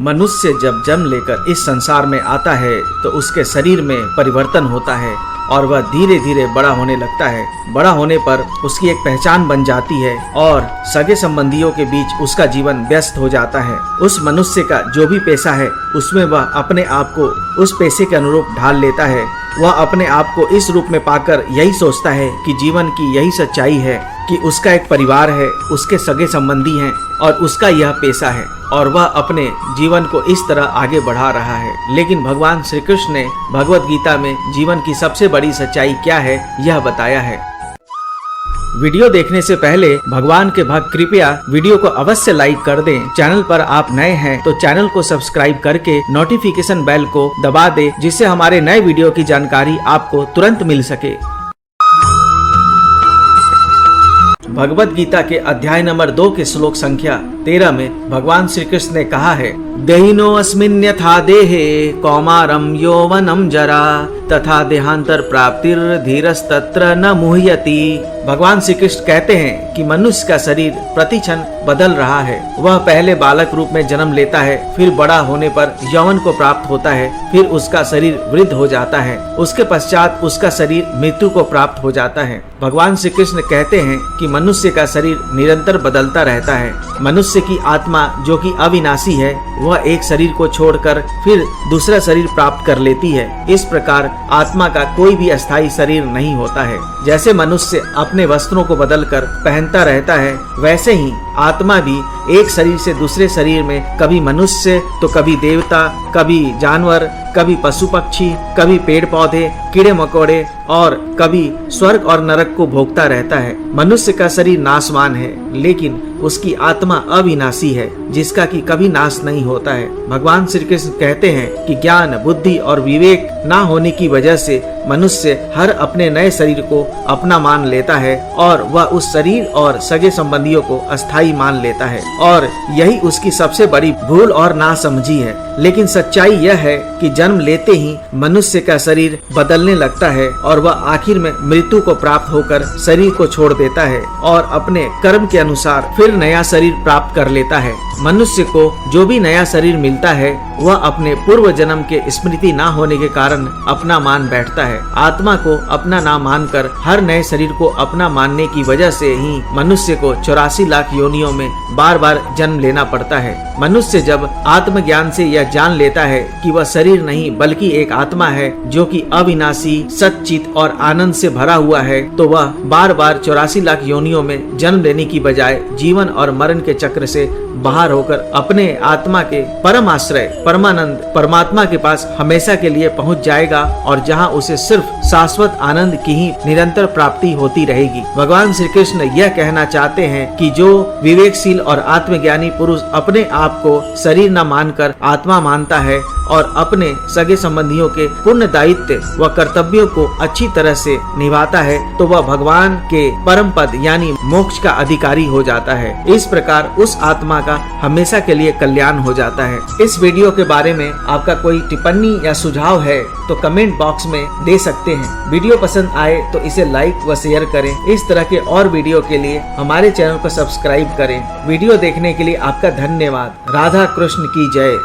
मनुष्य जब जन्म लेकर इस संसार में आता है तो उसके शरीर में परिवर्तन होता है और वह धीरे धीरे बड़ा होने लगता है। बड़ा होने पर उसकी एक पहचान बन जाती है और सगे संबंधियों के बीच उसका जीवन व्यस्त हो जाता है। उस मनुष्य का जो भी पेशा है उसमें वह अपने आप को उस पेशे के अनुरूप ढाल लेता है। वह अपने आप को इस रूप में पाकर यही सोचता है कि जीवन की यही सच्चाई है कि उसका एक परिवार है, उसके सगे संबंधी हैं और उसका यह पेशा है और वह अपने जीवन को इस तरह आगे बढ़ा रहा है। लेकिन भगवान श्री कृष्ण ने भगवत गीता में जीवन की सबसे बड़ी सच्चाई क्या है यह बताया है। वीडियो देखने से पहले भगवान के भक्त कृपया वीडियो को अवश्य लाइक कर दें। चैनल पर आप नए हैं तो चैनल को सब्सक्राइब करके नोटिफिकेशन बेल को दबा दें, जिससे हमारे नए वीडियो की जानकारी आपको तुरंत मिल सके। भगवत गीता के अध्याय नंबर 2 के श्लोक संख्या 13 में भगवान श्री कृष्ण ने कहा है, देहिनो अस्मिन् यथा देहे कौमारम यौवनम जरा तथा देहांतर प्राप्तिर धीरस्तत्र न मुह्यति। भगवान श्री कृष्ण कहते हैं कि मनुष्य का शरीर प्रतिक्षण बदल रहा है। वह पहले बालक रूप में जन्म लेता है, फिर बड़ा होने पर यौवन को प्राप्त होता है, फिर उसका शरीर वृद्ध हो जाता है, उसके पश्चात उसका शरीर मृत्यु को प्राप्त हो जाता है। भगवान श्री कृष्ण कहते हैं कि मनुष्य का शरीर निरंतर बदलता रहता है। मनुष्य की आत्मा जो कि अविनाशी है वह एक शरीर को छोड़कर फिर दूसरा शरीर प्राप्त कर लेती है। इस प्रकार आत्मा का कोई भी अस्थायी शरीर नहीं होता है। जैसे मनुष्य अपने वस्त्रों को बदलकर पहनता रहता है, वैसे ही आत्मा भी एक शरीर से दूसरे शरीर में कभी मनुष्य तो कभी देवता, कभी जानवर, कभी पशु पक्षी, कभी पेड़ पौधे, कीड़े मकोड़े और कभी स्वर्ग और नरक को भोगता रहता है। मनुष्य का शरीर नाशवान है लेकिन उसकी आत्मा अविनाशी है, जिसका कि कभी नाश नहीं होता है। भगवान श्री कृष्ण कहते हैं कि ज्ञान, बुद्धि और विवेक ना होने की वजह से मनुष्य हर अपने नए शरीर को अपना मान लेता है और वह उस शरीर और सगे संबंधियों को अस्थायी मान लेता है और यही उसकी सबसे बड़ी भूल और नासमझी है। लेकिन सच्चाई यह है कि जन्म लेते ही मनुष्य का शरीर बदलने लगता है और वह आखिर में मृत्यु को प्राप्त होकर शरीर को छोड़ देता है और अपने कर्म के अनुसार फिर नया शरीर प्राप्त कर लेता है। मनुष्य को जो भी नया शरीर मिलता है वह अपने पूर्व जन्म के स्मृति ना होने के कारण अपना मान बैठता है। आत्मा को अपना ना मानकर हर नए शरीर को अपना मानने की वजह से ही मनुष्य को 84 लाख योनियों में बार बार जन्म लेना पड़ता है। मनुष्य जब आत्मज्ञान से यह जान लेता है कि वह शरीर नहीं बल्कि एक आत्मा है जो कि अविनाशी, सच्चित और आनंद से भरा हुआ है, तो वह बार बार 84 लाख योनियों में जन्म लेने की बजाय जीवन और मरण के चक्र से बाहर होकर अपने आत्मा के परम आश्रय परमानंद परमात्मा के पास हमेशा के लिए पहुंच जाएगा और जहां उसे सिर्फ शाश्वत आनंद की ही निरंतर प्राप्ति होती रहेगी। भगवान श्री कृष्ण यह कहना चाहते हैं कि जो विवेकशील और आत्मज्ञानी पुरुष अपने आप को शरीर न मानकर आत्मा मानता है और अपने सगे संबंधियों के पुण्य दायित्व व कर्तव्यों को अच्छी तरह से निभाता है तो वह भगवान के परम पद यानी मोक्ष का अधिकारी हो जाता है। इस प्रकार उस आत्मा का हमेशा के लिए कल्याण हो जाता है। इस वीडियो के बारे में आपका कोई टिप्पणी या सुझाव है तो कमेंट बॉक्स में दे सकते हैं। वीडियो पसंद आए तो इसे लाइक व शेयर करें। इस तरह के और वीडियो के लिए हमारे चैनल को सब्सक्राइब करें। वीडियो देखने के लिए आपका धन्यवाद। राधा कृष्ण की जय।